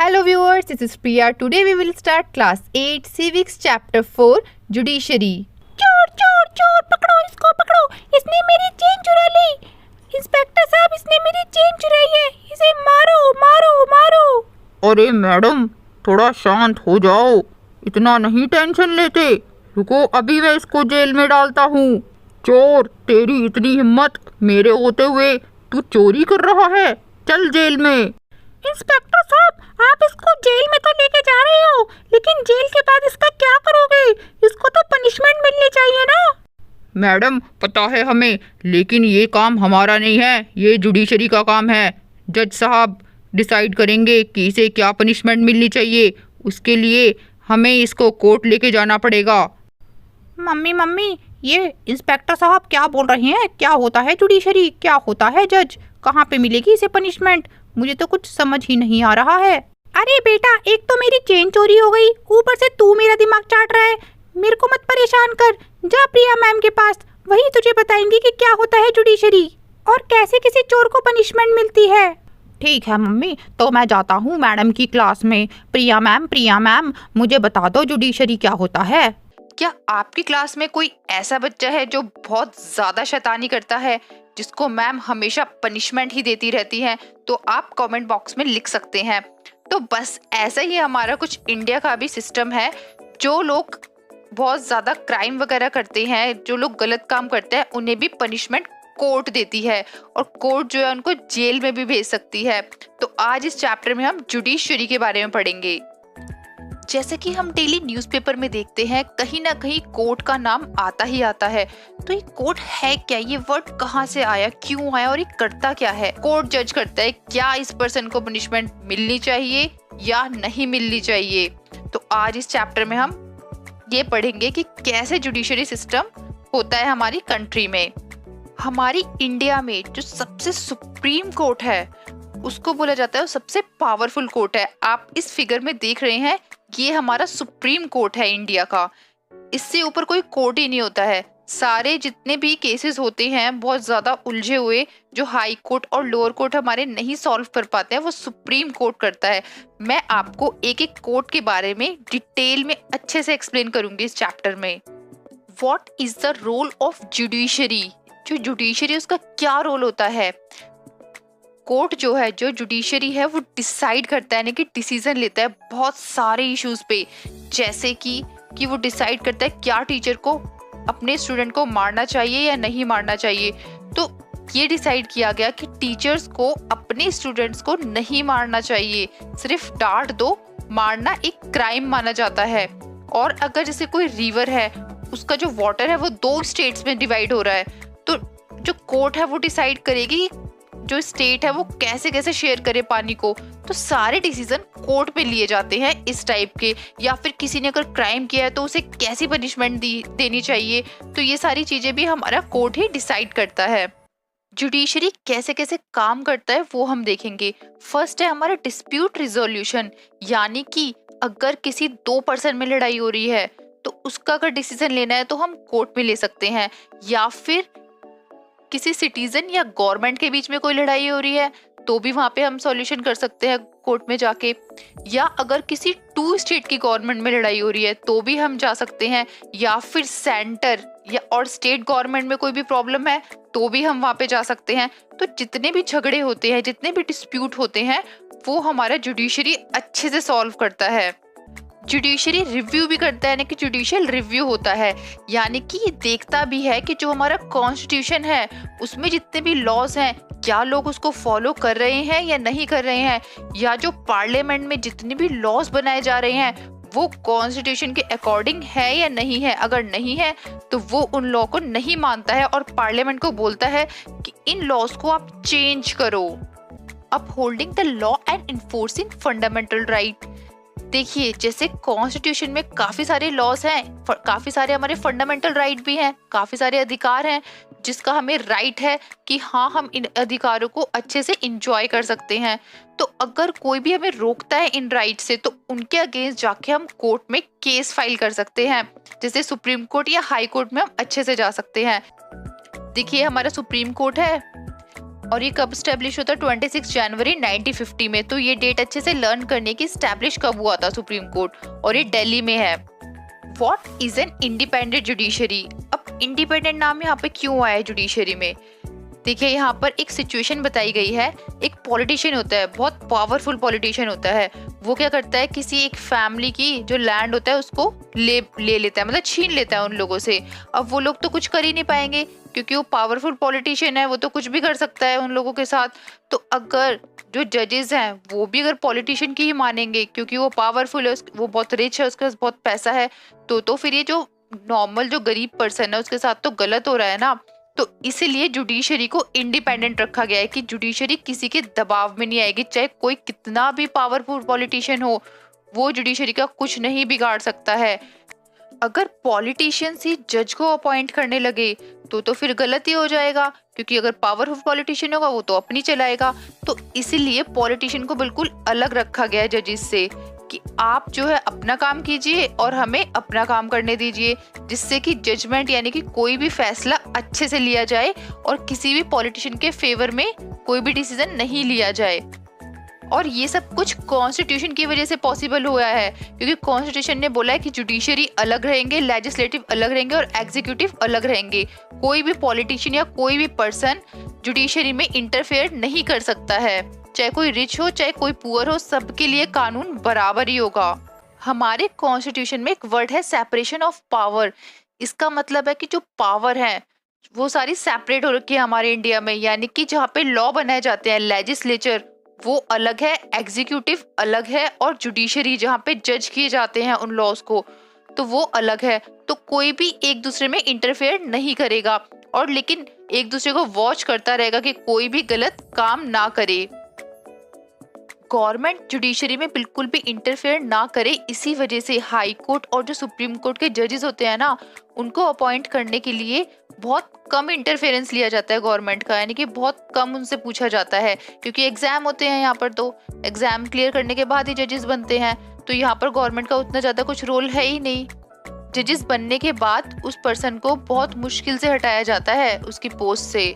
Hello viewers, this is Priya. Today we will start class 8 Civics chapter 4 Judiciary. चोर चोर चोर पकड़ो इसको पकड़ो, इसने मेरी चेन चुरा ली। इंस्पेक्टर साहब, इसने मेरी चेन चुराई है, इसे मारो मारो मारो। अरे मैडम, थोड़ा शांत हो जाओ, इतना नहीं टेंशन लेते। रुको, अभी मैं इसको जेल में डालता हूँ। चोर, तेरी इतनी हिम्मत, मेरे होते हुए तू चोरी कर रहा है, चल जेल में। इंस्पेक्टर साहब, आप इसको जेल में तो लेके जा रहे हो, लेकिन जेल के बाद इसका क्या करोगे? इसको तो पनिशमेंट मिलनी चाहिए ना। मैडम, पता है हमें, लेकिन ये काम हमारा नहीं है, ये जुडिशरी का काम है। जज साहब डिसाइड करेंगे कि इसे क्या पनिशमेंट मिलनी चाहिए। उसके लिए हमें इसको कोर्ट लेके जाना पड़ेगा। मम्मी, ये इंस्पेक्टर साहब क्या बोल रहे हैं? क्या होता है जुडिशरी, क्या होता है जज? कहाँ पे मिलेगी इसे पनिशमेंट? मुझे तो कुछ समझ ही नहीं आ रहा है। अरे बेटा, एक तो मेरी चेन चोरी हो गई, ऊपर से तू मेरा दिमाग चाट रहा है। मेरे को मत परेशान कर, जा प्रिया मैम के पास, वही तुझे बताएंगी कि क्या होता है जुडिशरी और कैसे किसी चोर को पनिशमेंट मिलती है। ठीक है मम्मी, तो मैं जाता हूँ मैडम की क्लास में। प्रिया मैम, मुझे बता दो जुडिशरी क्या होता है। क्या आपकी क्लास में कोई ऐसा बच्चा है जो बहुत ज़्यादा शैतानी करता है, जिसको मैम हमेशा पनिशमेंट ही देती रहती है? तो आप कमेंट बॉक्स में लिख सकते हैं। तो बस ऐसा ही हमारा कुछ इंडिया का भी सिस्टम है। जो लोग बहुत ज़्यादा क्राइम वगैरह करते हैं, जो लोग गलत काम करते हैं, उन्हें भी पनिशमेंट कोर्ट देती है और कोर्ट जो है उनको जेल में भी भेज सकती है। तो आज इस चैप्टर में हम जुडिशरी के बारे में पढ़ेंगे। जैसे कि हम डेली न्यूज़पेपर में देखते हैं, कहीं ना कहीं कोर्ट का नाम आता ही आता है। तो ये कोर्ट है क्या? ये वर्ड कहाँ से आया, क्यों आया और ये करता क्या है? कोर्ट जज करता है क्या इस पर्सन को पनिशमेंट मिलनी चाहिए या नहीं मिलनी चाहिए। तो आज इस चैप्टर में हम ये पढ़ेंगे कि कैसे जुडिशरी सिस्टम होता है हमारी कंट्री में। हमारी इंडिया में जो सबसे सुप्रीम कोर्ट है उसको बोला जाता है सबसे पावरफुल कोर्ट है। आप इस फिगर में देख रहे हैं, ये हमारा सुप्रीम कोर्ट है इंडिया का। इससे ऊपर कोई कोर्ट ही नहीं होता है। सारे जितने भी केसेस होते हैं बहुत ज़्यादा उलझे हुए, जो हाई कोर्ट और लोअर कोर्ट हमारे नहीं सॉल्व कर पाते हैं, वो सुप्रीम कोर्ट करता है। मैं आपको एक एक कोर्ट के बारे में डिटेल में अच्छे से एक्सप्लेन करूंगी इस चैप्टर में। What is the role of judiciary? जो जुडिशरी उसका क्या रोल होता है? कोर्ट जो है, जो जुडिशरी है, वो डिसाइड करता है, यानी कि डिसीजन लेता है बहुत सारे इश्यूज पे। जैसे कि वो डिसाइड करता है क्या टीचर को अपने स्टूडेंट को मारना चाहिए या नहीं मारना चाहिए। तो ये डिसाइड किया गया कि टीचर्स को अपने स्टूडेंट्स को नहीं मारना चाहिए, सिर्फ डांट दो, मारना एक क्राइम माना जाता है। और अगर जैसे कोई रिवर है, उसका जो वाटर है वो 2 स्टेट्स में डिवाइड हो रहा है, तो जो कोर्ट है वो डिसाइड करेगी जो स्टेट है वो कैसे कैसे शेयर करे पानी को। तो सारे डिसीजन कोर्ट पे लिए जाते हैं इस टाइप के। या फिर किसी ने अगर क्राइम किया है तो उसे कैसी पनिशमेंट देनी चाहिए, तो ये सारी चीजें भी हमारा कोर्ट ही डिसाइड करता है। जुडिशरी कैसे कैसे काम करता है वो हम देखेंगे। फर्स्ट है हमारा डिस्प्यूट रिजोल्यूशन, यानी कि अगर किसी 2 पर्सन में लड़ाई हो रही है तो उसका अगर डिसीजन लेना है तो हम कोर्ट में ले सकते हैं। या फिर किसी सिटीजन या गवर्नमेंट के बीच में कोई लड़ाई हो रही है तो भी वहां पे हम सॉल्यूशन कर सकते हैं कोर्ट में जाके। या अगर किसी 2 स्टेट की गवर्नमेंट में लड़ाई हो रही है तो भी हम जा सकते हैं। या फिर सेंटर या और स्टेट गवर्नमेंट में कोई भी प्रॉब्लम है तो भी हम वहां पे जा सकते हैं। तो जितने भी झगड़े होते हैं, जितने भी डिस्प्यूट होते हैं, वो हमारा जुडिशरी अच्छे से सॉल्व करता है। जुडिशरी रिव्यू भी करता है, यानी कि जुडिशियल रिव्यू होता है, यानी कि ये देखता भी है कि जो हमारा कॉन्स्टिट्यूशन है उसमें जितने भी लॉज हैं क्या लोग उसको फॉलो कर रहे हैं या नहीं कर रहे हैं, या जो पार्लियामेंट में जितने भी लॉज बनाए जा रहे हैं वो कॉन्स्टिट्यूशन के अकॉर्डिंग है या नहीं है। अगर नहीं है तो वो उन लॉ को नहीं मानता है और पार्लियामेंट को बोलता है कि इन लॉज को आप चेंज करो। Upholding the law and enforcing fundamental right. देखिए, जैसे कॉन्स्टिट्यूशन में काफी सारे लॉज हैं, काफी सारे हमारे फंडामेंटल राइट भी हैं, काफी सारे अधिकार हैं जिसका हमें राइट है कि हाँ, हम इन अधिकारों को अच्छे से इंजॉय कर सकते हैं। तो अगर कोई भी हमें रोकता है इन राइट से तो उनके अगेंस्ट जाके हम कोर्ट में केस फाइल कर सकते हैं। जैसे सुप्रीम कोर्ट या हाई कोर्ट में हम अच्छे से जा सकते हैं। देखिए, हमारा सुप्रीम कोर्ट है, और ये कब स्टैब्लिश होता है? 26 जनवरी 1950 में। तो ये डेट अच्छे से लर्न करने की, स्टैब्लिश कब हुआ था सुप्रीम कोर्ट, और ये दिल्ली में है। What is an independent judiciary? अब इंडिपेंडेंट नाम यहाँ पे क्यों आया है जुडिशरी में? देखिए यहाँ पर एक सिचुएशन बताई गई है। एक पॉलिटिशियन होता है, बहुत पावरफुल पॉलिटिशियन होता है। वो क्या करता है, किसी एक फैमिली की जो लैंड होता है उसको ले लेता है, मतलब छीन लेता है उन लोगों से। अब वो लोग तो कुछ कर ही नहीं पाएंगे क्योंकि वो पावरफुल पॉलिटिशियन है, वो तो कुछ भी कर सकता है उन लोगों के साथ। तो अगर जो जजेस हैं वो भी अगर पॉलिटिशियन की ही मानेंगे क्योंकि वो पावरफुल है, वो बहुत रिच है, उसके पास बहुत पैसा है, तो फिर ये जो नॉर्मल जो गरीब पर्सन है उसके साथ तो गलत हो रहा है ना। तो इसीलिए जुडिशरी को इंडिपेंडेंट रखा गया है कि जुडिशरी किसी के दबाव में नहीं आएगी। चाहे कोई कितना भी पावरफुल पॉलिटिशियन हो, वो जुडिशरी का कुछ नहीं बिगाड़ सकता है। अगर पॉलिटिशियंस ही जज को अपॉइंट करने लगे तो फिर गलत ही हो जाएगा, क्योंकि अगर पावरफुल पॉलिटिशियन होगा वो तो अपनी चलाएगा। तो इसीलिए पॉलिटिशियन को बिल्कुल अलग रखा गया है जजेस से कि आप जो है अपना काम कीजिए और हमें अपना काम करने दीजिए, जिससे कि जजमेंट यानी कि कोई भी फैसला अच्छे से लिया जाए और किसी भी पॉलिटिशियन के फेवर में कोई भी डिसीजन नहीं लिया जाए। और ये सब कुछ कॉन्स्टिट्यूशन की वजह से पॉसिबल हुआ है, क्योंकि कॉन्स्टिट्यूशन ने बोला है कि जुडिशरी अलग रहेंगे, लेजिस्लेटिव अलग रहेंगे और एग्जीक्यूटिव अलग रहेंगे। कोई भी पॉलिटिशियन या कोई भी पर्सन जुडिशरी में इंटरफेयर नहीं कर सकता है, चाहे कोई रिच हो चाहे कोई पुअर हो, सबके लिए कानून बराबर ही होगा। हमारे कॉन्स्टिट्यूशन में एक वर्ड है सेपरेशन ऑफ पावर। इसका मतलब है कि जो पावर है वो सारी सेपरेट हो रखी है हमारे इंडिया में, यानी कि जहाँ पे लॉ बनाए जाते हैं, लेजिस्लेचर वो अलग है, एग्जीक्यूटिव अलग है, और जुडिशरी जहाँ पे जज किए जाते हैं उन लॉज को, तो वो अलग है। तो कोई भी एक दूसरे में इंटरफेयर नहीं करेगा, और लेकिन एक दूसरे को वॉच करता रहेगा कि कोई भी गलत काम ना करे। गवर्नमेंट जुडिशरी में बिल्कुल भी इंटरफेयर ना करे, इसी वजह से हाई कोर्ट और जो सुप्रीम कोर्ट के जजेस होते हैं ना, उनको अपॉइंट करने के लिए बहुत कम इंटरफेरेंस लिया जाता है गवर्नमेंट का, यानी कि बहुत कम उनसे पूछा जाता है, क्योंकि एग्जाम होते हैं यहाँ पर, तो एग्जाम क्लियर करने के बाद ही जजेस बनते हैं। तो यहाँ पर गवर्नमेंट का उतना ज़्यादा कुछ रोल है ही नहीं। जजेस बनने के बाद उस पर्सन को बहुत मुश्किल से हटाया जाता है उसकी पोस्ट से।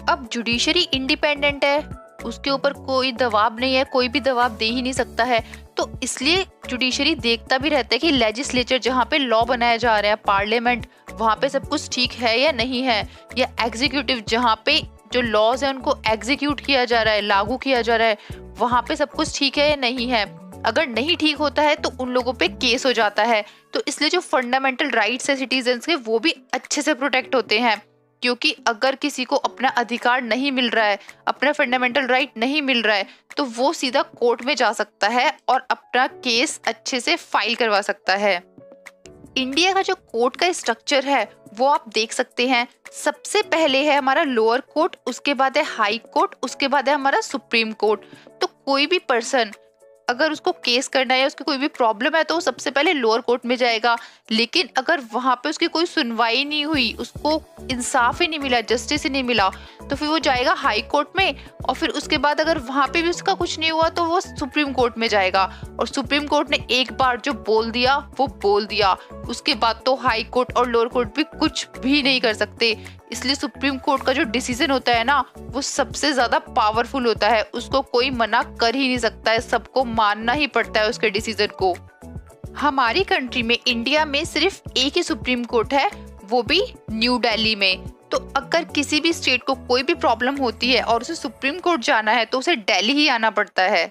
अब जुडिशरी इंडिपेंडेंट है, उसके ऊपर कोई दबाव नहीं है, कोई भी दबाव दे ही नहीं सकता है। तो इसलिए जुडिशरी देखता भी रहता है कि लेजिस्लेचर जहाँ पे लॉ बनाया जा रहा है, पार्लियामेंट, वहाँ पे सब कुछ ठीक है या नहीं है, या एग्जीक्यूटिव जहाँ पे जो लॉज है उनको एग्जीक्यूट किया जा रहा है, लागू किया जा रहा है, वहाँ पे सब कुछ ठीक है या नहीं है। अगर नहीं ठीक होता है तो उन लोगों पे केस हो जाता है। तो इसलिए जो फंडामेंटल राइट्स है सिटीजन्स के, वो भी अच्छे से प्रोटेक्ट होते हैं, क्योंकि अगर किसी को अपना अधिकार नहीं मिल रहा है, अपना फंडामेंटल राइट नहीं मिल रहा है, तो वो सीधा कोर्ट में जा सकता है और अपना केस अच्छे से फाइल करवा सकता है। इंडिया का जो कोर्ट का स्ट्रक्चर है वो आप देख सकते हैं। सबसे पहले है हमारा लोअर कोर्ट, उसके बाद है हाई कोर्ट, उसके बाद है हमारा सुप्रीम कोर्ट। तो कोई भी पर्सन अगर उसको केस करना है या उसकी कोई भी प्रॉब्लम है तो वो सबसे पहले लोअर कोर्ट में जाएगा, लेकिन अगर वहाँ पे उसकी कोई सुनवाई नहीं हुई, उसको इंसाफ ही नहीं मिला, जस्टिस ही नहीं मिला, तो फिर वो जाएगा हाई कोर्ट में, और फिर उसके बाद अगर वहाँ पे भी उसका कुछ नहीं हुआ तो वो सुप्रीम कोर्ट में जाएगा। और सुप्रीम कोर्ट ने एक बार जो बोल दिया वो बोल दिया, उसके बाद तो हाई कोर्ट और लोअर कोर्ट भी कुछ भी नहीं कर सकते। इसलिए सुप्रीम कोर्ट का जो डिसीजन होता है ना, वो सबसे ज्यादा पावरफुल होता है, उसको कोई मना कर ही नहीं सकता है, सबको मानना ही पड़ता है उसके डिसीजन को। हमारी कंट्री में, इंडिया में, सिर्फ एक ही सुप्रीम कोर्ट है, वो भी न्यू दिल्ली में। तो अगर किसी भी स्टेट को कोई भी प्रॉब्लम होती है और उसे सुप्रीम कोर्ट जाना है तो उसे दिल्ली ही आना पड़ता है।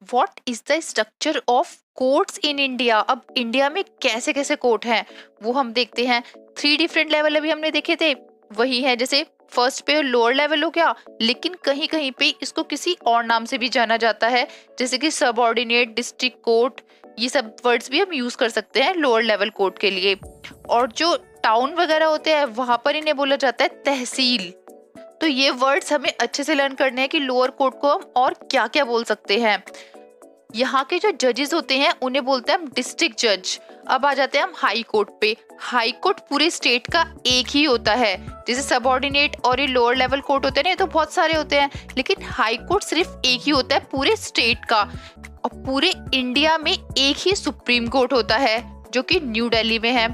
What is the structure of courts in India? अब इंडिया में कैसे कैसे कोर्ट हैं वो हम देखते हैं। 3 डिफरेंट लेवल अभी हमने देखे थे, वही है, जैसे फर्स्ट पे लोअर लेवल हो गया, लेकिन कहीं कहीं पे इसको किसी और नाम से भी जाना जाता है, जैसे कि सबऑर्डिनेट, डिस्ट्रिक्ट कोर्ट, ये सब वर्ड्स भी हम यूज कर सकते हैं लोअर लेवल कोर्ट के लिए। और जो टाउन वगैरह होते हैं वहां पर इन्हें बोला जाता है तहसील। तो ये वर्ड्स हमें अच्छे से लर्न करने हैं कि लोअर कोर्ट को हम और क्या क्या बोल सकते हैं। यहाँ के जो जजेस होते हैं उन्हें बोलते हैं हम डिस्ट्रिक्ट जज। अब आ जाते हैं हम हाई कोर्ट पे। हाई कोर्ट पूरे स्टेट का एक ही होता है, जैसे सबऑर्डिनेट और ये लोअर लेवल कोर्ट होते हैं ना, ये तो बहुत सारे होते हैं, लेकिन हाई कोर्ट सिर्फ एक ही होता है पूरे स्टेट का। और पूरे इंडिया में एक ही सुप्रीम कोर्ट होता है जो कि न्यू दिल्ली में है।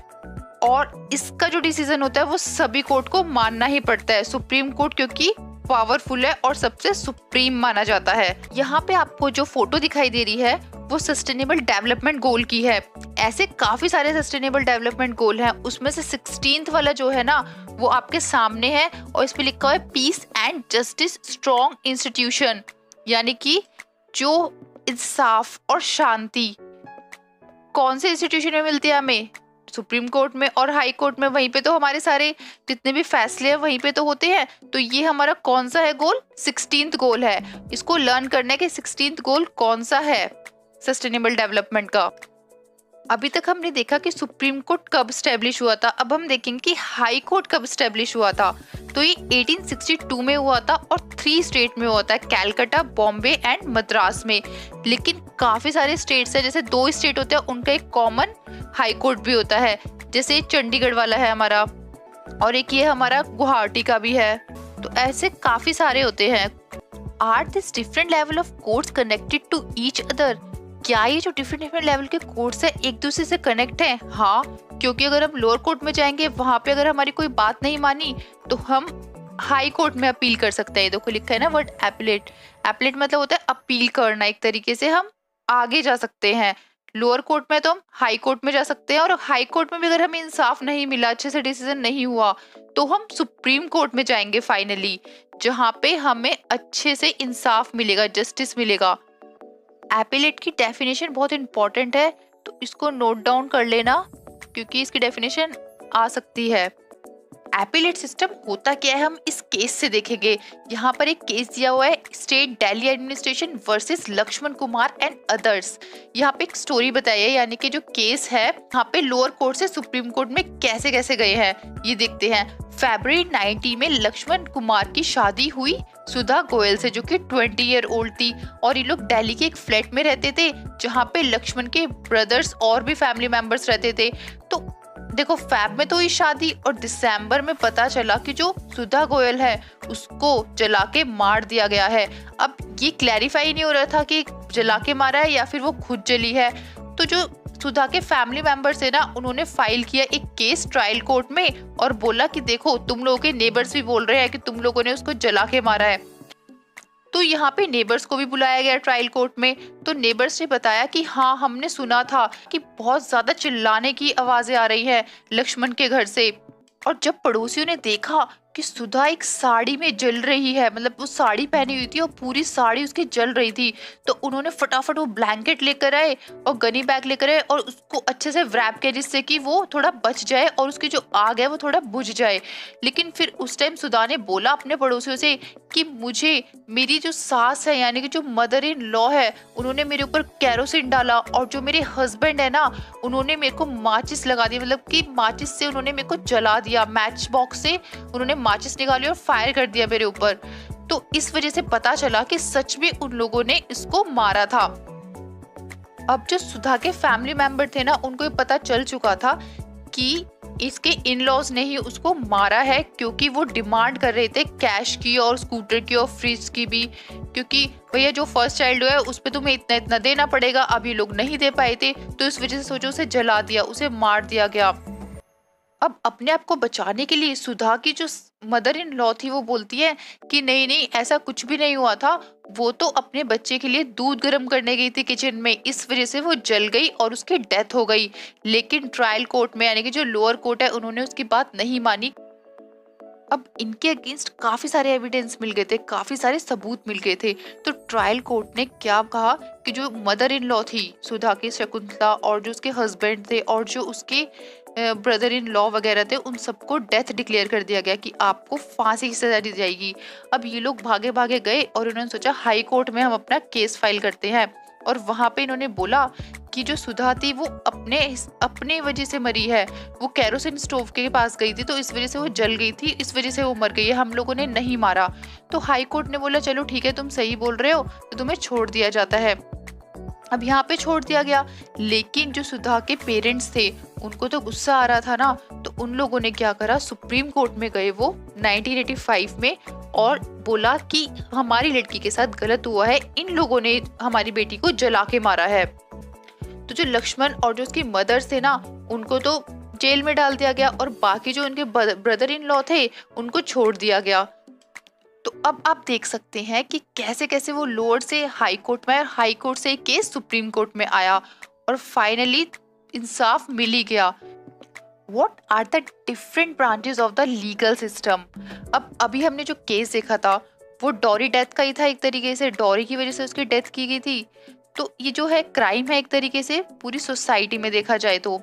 और इसका जो डिसीजन होता है वो सभी कोर्ट को मानना ही पड़ता है। सुप्रीम कोर्ट क्योंकि पावरफुल है और सबसे सुप्रीम माना जाता है। यहाँ पे आपको जो फोटो दिखाई दे रही है वो सस्टेनेबल डेवलपमेंट गोल की है। ऐसे काफी सारे सस्टेनेबल डेवलपमेंट गोल हैं, उसमें से 16th वाला जो है ना वो आपके सामने है और इस पे लिखा है peace and justice strong institution, यानी कि जो इंसाफ और शांति कौन से इंस्टीट्यूशन में मिलती है हमें? सुप्रीम कोर्ट में और हाई कोर्ट में। वहीं पे तो हमारे सारे जितने भी फैसले हैं वहीं पे तो होते हैं। तो ये हमारा कौन सा है गोल? 16th गोल है। इसको लर्न करना है कि 16th गोल कौन सा है सस्टेनेबल डेवलपमेंट का। अभी तक हमने देखा कि सुप्रीम कोर्ट कब स्टैब्लिश हुआ था, अब हम देखेंगे कि हाई कोर्ट कब स्टैब्लिश हुआ था। तो ये 1862 में हुआ था और 3 स्टेट में हुआ था, कैलकाटा, बॉम्बे एंड मद्रास में। लेकिन काफी सारे स्टेट्स हैं, जैसे 2 स्टेट होते हैं उनका एक कॉमन हाई कोर्ट भी होता है, जैसे चंडीगढ़ वाला है हमारा और एक ये हमारा गुवाहाटी का भी है। तो ऐसे काफी सारे होते हैं। Are this different level of courts connected to each other? क्या ये जो डिफरेंट लेवल के कोर्ट्स है एक दूसरे से कनेक्ट हैं? हाँ, क्योंकि अगर हम लोअर कोर्ट में जाएंगे वहां पे अगर हमारी कोई बात नहीं मानी तो हम हाई कोर्ट में अपील कर सकते हैं। देखो लिखा है ना वर्ड एपीलेट। एपीलेट मतलब होता है अपील करना, एक तरीके से हम आगे जा सकते हैं। लोअर कोर्ट में तो हम हाई कोर्ट में जा सकते हैं और हाई कोर्ट में भी अगर हमें इंसाफ नहीं मिला, अच्छे से डिसीजन नहीं हुआ, तो हम सुप्रीम कोर्ट में जाएंगे फाइनली, जहाँ पे हमें अच्छे से इंसाफ मिलेगा, जस्टिस मिलेगा। एपीलेट की डेफिनेशन बहुत इंपॉर्टेंट है, तो इसको नोट डाउन कर लेना क्योंकि इसकी डेफिनेशन आ सकती है। एपीलेट सिस्टम होता क्या है हम इस केस से देखेंगे। यहाँ पर एक केस दिया हुआ है, state Delhi administration versus Lakshman Kumar and others. यहाँ पे एक स्टोरी बताई है, यानी कि जो केस है यहाँ पे लोअर कोर्ट से सुप्रीम कोर्ट में कैसे कैसे गए हैं ये देखते हैं। फरवरी 19 में लक्ष्मण कुमार की शादी हुई सुधा गोयल से, जो कि 20 ईयर ओल्ड थी और ये लोग दिल्ली के एक फ्लैट में रहते थे जहाँ पे लक्ष्मण के ब्रदर्स और भी फैमिली मेंबर्स रहते थे। तो देखो फैब में तो हुई शादी और दिसंबर में पता चला कि जो सुधा गोयल है उसको जला के मार दिया गया है। अब ये क्लैरिफाई नहीं हो रहा था कि जला के मारा है या फिर वो खुद जली है। तो जो सुधा के फैमिली मेंबर्स है ना, उन्होंने फाइल किया एक केस ट्रायल कोर्ट में और बोला कि देखो तुम लोगों के नेबर्स भी बोल रहे हैं कि तुम लोगों ने उसको जला के मारा है। तो यहाँ पे नेबर्स को भी बुलाया गया ट्रायल कोर्ट में। तो नेबर्स ने बताया कि हाँ, हमने सुना था कि बहुत ज्यादा चिल्लाने की आवाजें आ रही है लक्ष्मण के घर से। और जब पड़ोसियों ने देखा कि सुधा एक साड़ी में जल रही है, मतलब वो साड़ी पहनी हुई थी और पूरी साड़ी उसकी जल रही थी, तो उन्होंने फटाफट वो ब्लैंकेट लेकर आए और गनी बैग लेकर आए और उसको अच्छे से रैप किया जिससे कि वो थोड़ा बच जाए और उसकी जो आग है वो थोड़ा बुझ जाए। लेकिन फिर उस टाइम सुधा ने बोला अपने पड़ोसियों से कि मुझे मेरी जो सास है यानी कि जो मदर इन लॉ है उन्होंने मेरे ऊपर कैरोसिन डाला और जो मेरे हस्बैंड है ना उन्होंने मेरे को माचिस लगा दी, मतलब कि माचिस से उन्होंने मेरे को जला दिया, मैच बॉक्स से उन्होंने माचिस निकाली और फायर कर दिया मेरे ऊपर। तो इस वजह से पता चला कि सच में उन लोगों ने इसको मारा था। अब जो सुधा के फैमिली मेंबर थे ना उनको ये पता चल चुका था कि इसके इन लॉज ने ही उसको मारा है, क्योंकि वो डिमांड कर रहे थे कैश की और स्कूटर की और फ्रिज की भी, क्योंकि भैया जो फर्स्ट चाइल्ड है उस पे तुम्हें इतना इतना देना पड़ेगा। अब ये लोग नहीं दे पाए थे तो इस वजह से सोचो उसे जला दिया, उसे मार दिया गया। अब अपने आप को बचाने के लिए सुधा की जो मदर इन लॉ थी वो बोलती है कि नहीं नहीं ऐसा कुछ भी नहीं हुआ था, वो तो अपने बच्चे के लिए दूध गर्म करने गई थी किचन में, इस वजह से वो जल गई और उसकी डेथ हो गई। लेकिन ट्रायल कोर्ट में यानी कि जो लोअर कोर्ट है उन्होंने उसकी बात नहीं मानी। अब इनके अगेंस्ट काफी सारे एविडेंस मिल गए थे, काफी सारे सबूत मिल गए थे। तो ट्रायल कोर्ट ने क्या कहा कि जो मदर इन लॉ थी सुधा की, शकुंतला, और जो उसके हस्बैंड थे और जो उसके ब्रदर इन लॉ वगैरह थे उन सबको डेथ डिक्लेयर कर दिया गया कि आपको फांसी की सजा दी जाएगी। अब ये लोग भागे भागे गए और उन्होंने सोचा हाई कोर्ट में हम अपना केस फाइल करते हैं। और वहां पे इन्होंने बोला कि जो सुधा थी वो अपने वजह से मरी है, वो कैरोसिन स्टोव के पास गई थी तो इस वजह से वो जल गई थी, इस वजह से वो मर गई है, हम लोगों ने नहीं मारा। तो हाई कोर्ट ने बोला चलो ठीक है तुम सही बोल रहे हो, तो तुम्हें छोड़ दिया जाता है। अब यहाँ पे छोड़ दिया गया। लेकिन जो सुधा के पेरेंट्स थे उनको तो गुस्सा आ रहा था ना, तो उन लोगों ने क्या करा, सुप्रीम कोर्ट में गए वो 1985 में और बोला कि हमारी लड़की के साथ गलत हुआ है, इन लोगों ने हमारी बेटी को जला के मारा है। तो जो लक्ष्मण और जो उसकी मदर्स थे ना उनको तो जेल में डाल दिया गया और बाकी जो उनके ब्रदर इन लॉ थे उनको छोड़ दिया गया। तो अब आप देख सकते हैं कि कैसे कैसे वो लोअर से हाई कोर्ट में और हाई कोर्ट से केस सुप्रीम कोर्ट में आया और फाइनली इंसाफ मिल ही गया। What are the different branches of the legal system? अब अभी हमने जो केस देखा था वो डॉरी डेथ का ही था, एक तरीके से डॉरी की वजह से उसकी डेथ की गई थी। तो ये जो है क्राइम है एक तरीके से पूरी सोसाइटी में देखा जाए तो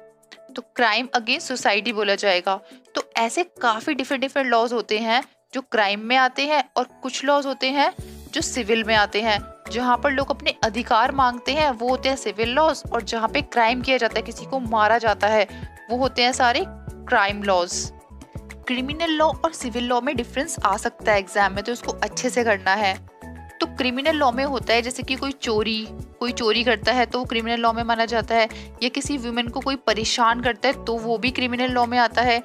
क्राइम अगेंस्ट सोसाइटी बोला जाएगा। तो ऐसे काफी डिफरेंट लॉज होते हैं जो क्राइम में आते हैं और कुछ लॉज होते हैं जो सिविल में आते हैं। जहाँ पर लोग अपने अधिकार मांगते हैं वो होते हैं सिविल लॉज, और जहाँ पे क्राइम किया जाता है, किसी को मारा जाता है, वो होते हैं सारे क्राइम लॉज। क्रिमिनल लॉ और सिविल लॉ में डिफरेंस आ सकता है एग्जाम में, तो इसको अच्छे से करना है। तो क्रिमिनल लॉ में होता है जैसे कि कोई चोरी करता है तो वो क्रिमिनल लॉ में माना जाता है, या किसी वुमेन को कोई परेशान करता है तो वो भी क्रिमिनल लॉ में आता है।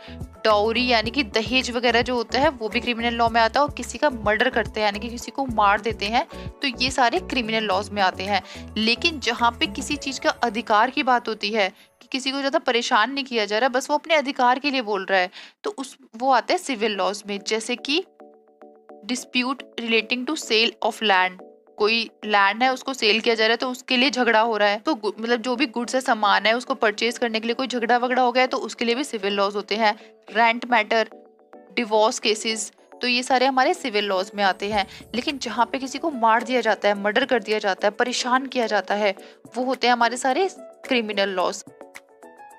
डाउरी यानी कि दहेज वगैरह जो होता है वो भी क्रिमिनल लॉ में आता है, और किसी का मर्डर करते हैं यानी कि किसी को मार देते हैं तो ये सारे क्रिमिनल लॉज में आते हैं। लेकिन जहाँ पे किसी चीज का अधिकार की बात होती है कि किसी को ज्यादा परेशान नहीं किया जा रहा, बस वो अपने अधिकार के लिए बोल रहा है, तो वो आते हैं सिविल लॉज में। जैसे कि dispute relating to sale of land, कोई लैंड है उसको सेल किया जा रहा है तो उसके लिए झगड़ा हो रहा है, तो मतलब जो भी गुड्स है सामान है उसको परचेज करने के लिए कोई झगड़ा वगड़ा हो गया है तो उसके लिए भी सिविल लॉज होते हैं। रेंट मैटर, डिवोर्स केसेस, तो ये सारे हमारे सिविल लॉज में आते हैं। लेकिन जहाँ पे किसी को मार दिया जाता है, मर्डर कर दिया जाता है, परेशान किया जाता है, वो होते हैं हमारे सारे क्रिमिनल लॉज।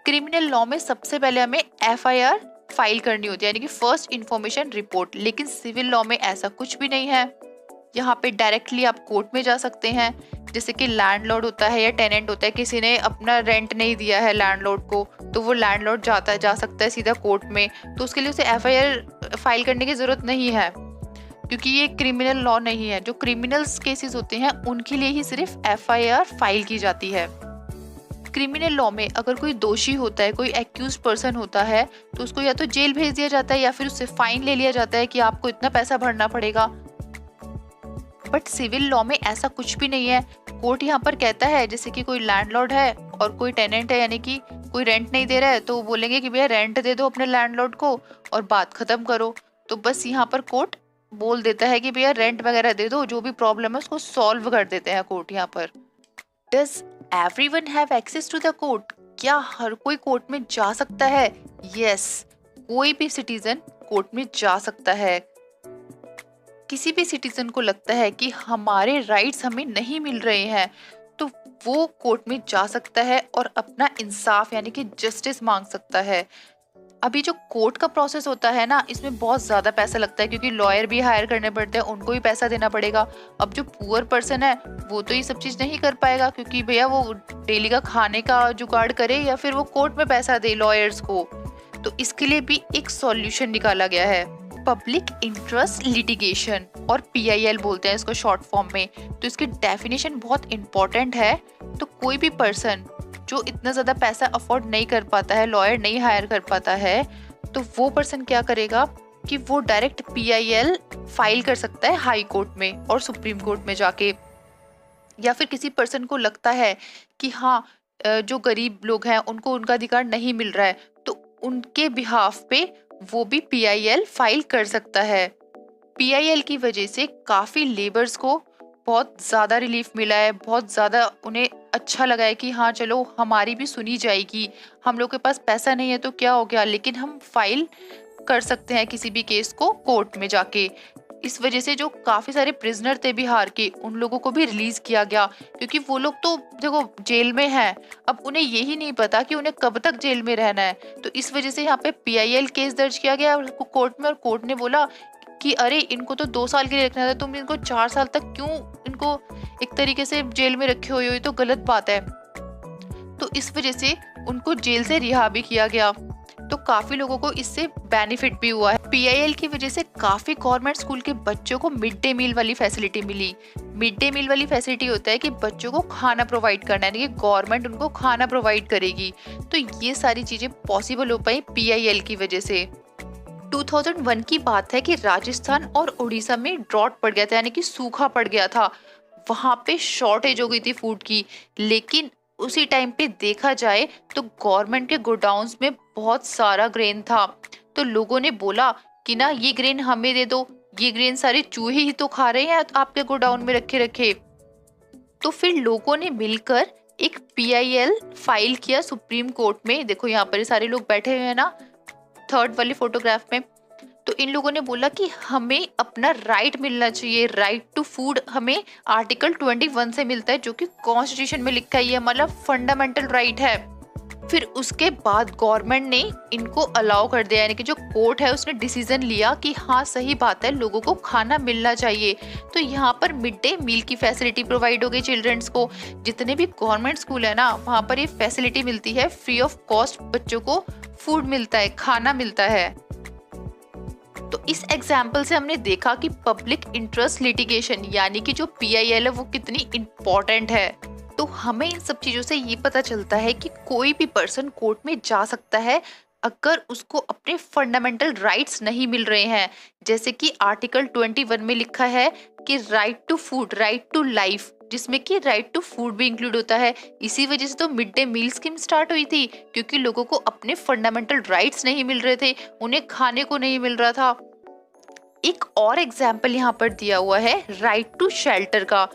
क्रिमिनल लॉ में सबसे पहले हमें FIR फाइल करनी होती है यानी कि फर्स्ट इंफॉर्मेशन रिपोर्ट, लेकिन सिविल लॉ में ऐसा कुछ भी नहीं है। यहाँ पे डायरेक्टली आप कोर्ट में जा सकते हैं, जैसे कि लैंडलॉर्ड होता है या टेनेंट होता है, किसी ने अपना रेंट नहीं दिया है लैंडलॉर्ड को तो वो लैंडलॉर्ड जा सकता है सीधा कोर्ट में, तो उसके लिए उसे FIR फाइल करने की जरूरत नहीं है क्योंकि ये क्रिमिनल लॉ नहीं है। जो क्रिमिनल्स केसेस होते हैं उनके लिए ही सिर्फ FIR फाइल की जाती है। क्रिमिनल लॉ में अगर कोई दोषी होता है, कोई एक्यूज पर्सन होता है, तो उसको या तो जेल भेज दिया जाता है या फिर उससे फाइन ले लिया जाता है कि आपको इतना पैसा भरना पड़ेगा। बट सिविल लॉ में ऐसा कुछ भी नहीं है। कोर्ट यहाँ पर कहता है जैसे कि कोई लैंडलॉर्ड है और कोई टेनेंट है यानी कि कोई रेंट नहीं दे रहा है, तो वो बोलेंगे कि भैया रेंट दे दो अपने लैंडलॉर्ड को और बात खत्म करो। तो बस यहाँ पर कोर्ट बोल देता है कि भैया रेंट वगैरह दे दो, जो भी प्रॉब्लम है उसको सॉल्व कर देते हैं कोर्ट यहाँ पर। Does everyone have access to the court? क्या हर कोई कोर्ट में जा सकता है? यस, कोई भी सिटीजन कोर्ट में जा सकता है। किसी भी सिटीजन को लगता है कि हमारे राइट्स हमें नहीं मिल रहे हैं तो वो कोर्ट में जा सकता है और अपना इंसाफ यानी कि जस्टिस मांग सकता है। अभी जो कोर्ट का प्रोसेस होता है ना, इसमें बहुत ज़्यादा पैसा लगता है क्योंकि लॉयर भी हायर करने पड़ते हैं, उनको भी पैसा देना पड़ेगा। अब जो पुअर पर्सन है वो तो ये सब चीज़ नहीं कर पाएगा क्योंकि भैया वो डेली का खाने का जुगाड़ करे या फिर वो कोर्ट में पैसा दे लॉयर्स को। तो इसके लिए भी एक सॉल्यूशन निकाला गया है, पब्लिक इंटरेस्ट लिटिगेशन, और PIL बोलते हैं इसको शॉर्ट फॉर्म में। तो इसकी डेफिनेशन बहुत इंपॉर्टेंट है। तो कोई भी पर्सन जो इतना ज़्यादा पैसा अफोर्ड नहीं कर पाता है, लॉयर नहीं हायर कर पाता है, तो वो पर्सन क्या करेगा कि वो डायरेक्ट PIL फाइल कर सकता है हाई कोर्ट में और सुप्रीम कोर्ट में जाके। या फिर किसी पर्सन को लगता है कि हाँ जो गरीब लोग हैं उनको उनका अधिकार नहीं मिल रहा है, तो उनके बिहाफ पे वो भी PIL फाइल कर सकता है। PIL की वजह से काफ़ी लेबर्स को बहुत ज़्यादा रिलीफ मिला है, बहुत ज़्यादा उन्हें अच्छा लगा है कि हाँ चलो हमारी भी सुनी जाएगी। हम लोग के पास पैसा नहीं है तो क्या हो गया, लेकिन हम फाइल कर सकते हैं किसी भी केस को कोर्ट में जाके। इस वजह से जो काफ़ी सारे प्रिजनर थे बिहार के, उन लोगों को भी रिलीज़ किया गया क्योंकि वो लोग तो देखो जेल में हैं, अब उन्हें यही नहीं पता कि उन्हें कब तक जेल में रहना है। तो इस वजह से यहाँ पे PIL केस दर्ज किया गया कोर्ट में, और कोर्ट ने बोला कि अरे इनको तो 2 साल के लिए रखना था, तुम इनको 4 साल तक क्यों इनको एक तरीके से जेल में रखे हुए हो, ये तो गलत बात है। तो इस वजह से उनको जेल से रिहा भी किया गया। तो काफ़ी लोगों को इससे बेनिफिट भी हुआ है। PIL की वजह से काफ़ी गवर्नमेंट स्कूल के बच्चों को मिड डे मील वाली फैसिलिटी मिली। मिड डे मील वाली फैसिलिटी होता है कि बच्चों को खाना प्रोवाइड करना है, यानी कि गवर्नमेंट उनको खाना प्रोवाइड करेगी। तो ये सारी चीज़ें पॉसिबल हो पाई PIL की वजह से। 2001 की बात है कि राजस्थान और उड़ीसा में ड्रॉट पड़ गया था, यानी कि सूखा पड़ गया था। वहाँ पे शॉर्टेज हो गई थी फूड की, लेकिन उसी टाइम पे देखा जाए तो गवर्नमेंट के गोडाउन्स में बहुत सारा ग्रेन था। तो लोगों ने बोला कि ना ये ग्रेन हमें दे दो, ये ग्रेन सारे चूहे ही तो खा रहे हैं आपके गोडाउन में रखे रखे। तो फिर लोगों ने मिलकर एक PIL फाइल किया सुप्रीम कोर्ट में। देखो यहाँ पर ये सारे लोग बैठे हुए हैं ना, थर्ड वाली फोटोग्राफ में। तो इन लोगों ने बोला कि हमें अपना राइट मिलना चाहिए, राइट टू फूड हमें आर्टिकल 21 से मिलता है, जो कि कॉन्स्टिट्यूशन में लिखा ही है, मतलब फंडामेंटल राइट है। फिर उसके बाद गवर्नमेंट ने इनको अलाउ कर दिया, यानी कि जो कोर्ट है उसने डिसीजन लिया कि हाँ सही बात है, लोगों को खाना मिलना चाहिए। तो यहाँ पर मिड डे मील की फैसिलिटी प्रोवाइड हो गई चिल्ड्रंस को। जितने भी गवर्नमेंट स्कूल है ना, वहाँ पर ये फैसिलिटी मिलती है, फ्री ऑफ कॉस्ट बच्चों को फूड मिलता है, खाना मिलता है। तो इस एग्जाम्पल से हमने देखा कि पब्लिक इंटरेस्ट लिटिगेशन यानी कि जो PIL है वो कितनी इम्पोर्टेंट है। तो हमें इन सब चीजों से ये पता चलता है कि कोई भी पर्सन कोर्ट में जा सकता है अगर उसको अपने फंडामेंटल राइट्स नहीं मिल रहे हैं, जैसे कि आर्टिकल 21 में लिखा है कि right to food, right to life, जिसमें कि राइट टू फूड भी इंक्लूड होता है। इसी वजह से तो mid day meal scheme start हुई थी, क्योंकि लोगों को अपने फंडामेंटल राइट्स नहीं मिल रहे थे, उन्हें खाने को नहीं मिल रहा था। एक और एग्जाम्पल यहाँ पर दिया हुआ है राइट टू शेल्टर का,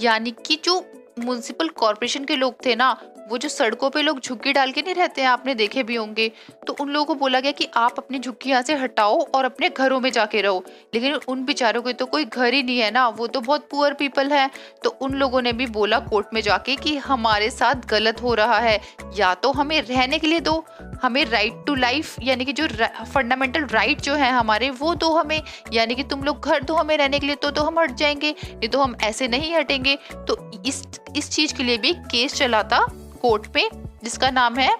यानी कि जो म्युनिसिपल कॉर्पोरेशन के लोग थे ना, वो जो सड़कों पे लोग झुग्गी डाल के नहीं रहते हैं, आपने देखे भी होंगे, तो उन लोगों को बोला गया कि आप अपनी झुग्गी यहाँ से हटाओ और अपने घरों में जाके रहो। लेकिन उन बेचारों के तो कोई घर ही नहीं है ना, वो तो बहुत पुअर पीपल है। तो उन लोगों ने भी बोला कोर्ट में जाके कि हमारे साथ गलत हो रहा है, या तो हमें रहने के लिए दो, हमें राइट टू लाइफ यानी कि जो फंडामेंटल राइट जो है हमारे वो दो हमें, यानी कि तुम लोग घर दो हमें रहने के लिए, तो हम हट जाएंगे, नहीं तो हम ऐसे नहीं हटेंगे। तो इस चीज के लिए भी केस चला था कोर्ट में, जिसका नाम है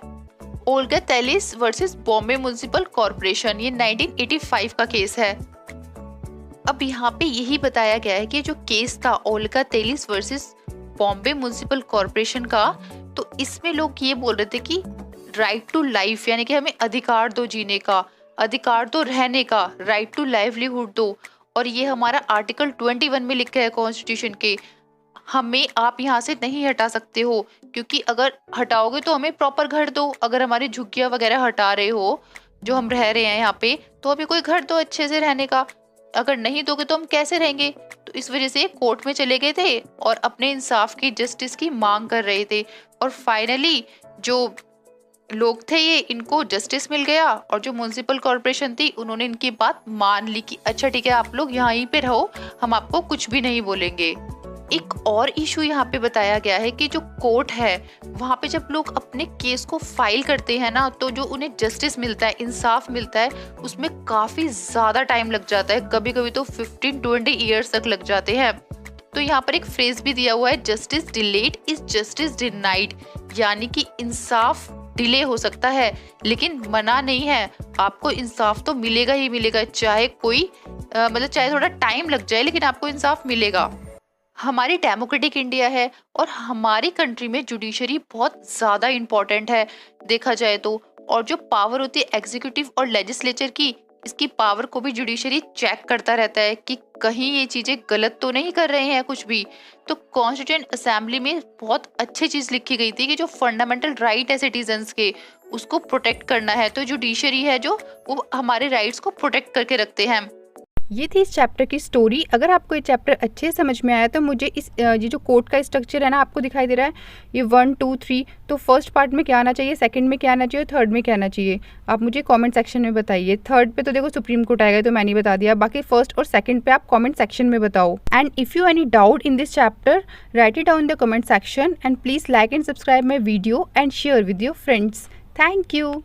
Olga Tellis versus Bombay municipal corporation. ये 1985 का केस है। अब यहाँ पे यही बताया गया है कि जो केस था Olga Tellis versus Bombay municipal corporation का, तो इसमें लोग ये बोल रहे थे कि राइट टू लाइफ यानी कि हमें अधिकार दो जीने का, अधिकार दो रहने का, राइट टू लाइवलीहुड दो। और ये हमारा आर्टिकल 21 में लिखा है कॉन्स्टिट्यूशन के, हमें आप यहाँ से नहीं हटा सकते हो, क्योंकि अगर हटाओगे तो हमें प्रॉपर घर दो। अगर हमारी झुग्गियाँ वगैरह हटा रहे हो जो हम रह रहे हैं यहाँ पे, तो हमें कोई घर दो अच्छे से रहने का, अगर नहीं दोगे तो हम कैसे रहेंगे। तो इस वजह से कोर्ट में चले गए थे और अपने इंसाफ की, जस्टिस की मांग कर रहे थे। और फाइनली जो लोग थे ये, इनको जस्टिस मिल गया, और जो म्युनिसिपल कॉर्पोरेशन थी उन्होंने इनकी बात मान ली कि अच्छा ठीक है आप लोग यहीं पे रहो, हम आपको कुछ भी नहीं बोलेंगे। एक और इशू यहाँ पे बताया गया है कि जो कोर्ट है वहाँ पे जब लोग अपने केस को फाइल करते हैं ना, तो जो उन्हें जस्टिस मिलता है, इंसाफ मिलता है, उसमें काफी ज्यादा टाइम लग जाता है, कभी कभी तो 15-20 ईयर्स तक लग जाते हैं। तो यहाँ पर एक फ्रेज भी दिया हुआ है, justice delayed is justice denied, यानी कि इंसाफ डिले हो सकता है लेकिन मना नहीं है, आपको इंसाफ तो मिलेगा ही मिलेगा, चाहे कोई मतलब चाहे थोड़ा टाइम लग जाए, लेकिन आपको इंसाफ मिलेगा। हमारी डेमोक्रेटिक इंडिया है और हमारी कंट्री में जुडिशरी बहुत ज़्यादा इम्पोर्टेंट है देखा जाए तो। और जो पावर होती है एग्जीक्यूटिव और लेजिस्लेचर की, इसकी पावर को भी जुडिशरी चेक करता रहता है कि कहीं ये चीज़ें गलत तो नहीं कर रहे हैं कुछ भी। तो कॉन्स्टिट्यूएंट असेंबली में बहुत अच्छी चीज़ लिखी गई थी कि जो फंडामेंटल राइट है सिटीजन्स के, उसको प्रोटेक्ट करना है। तो जुडिशरी है जो वो हमारे राइट्स को प्रोटेक्ट करके रखते हैं। ये थी इस चैप्टर की स्टोरी। अगर आपको ये चैप्टर अच्छे से समझ में आया तो मुझे इस ये जो कोड का स्ट्रक्चर है ना आपको दिखाई दे रहा है, ये 1 2 3, तो फर्स्ट पार्ट में क्या आना चाहिए, सेकंड में क्या आना चाहिए, थर्ड में क्या आना चाहिए, आप मुझे कमेंट सेक्शन में बताइए। थर्ड पे तो देखो सुप्रीम कोर्ट आएगा, तो मैंने बता दिया, बाकी फर्स्ट और सेकंड पे आप कमेंट सेक्शन में बताओ। And if you any doubt in this chapter, right it down in the comment section and please like and subscribe my video and share with your friends. Thank you.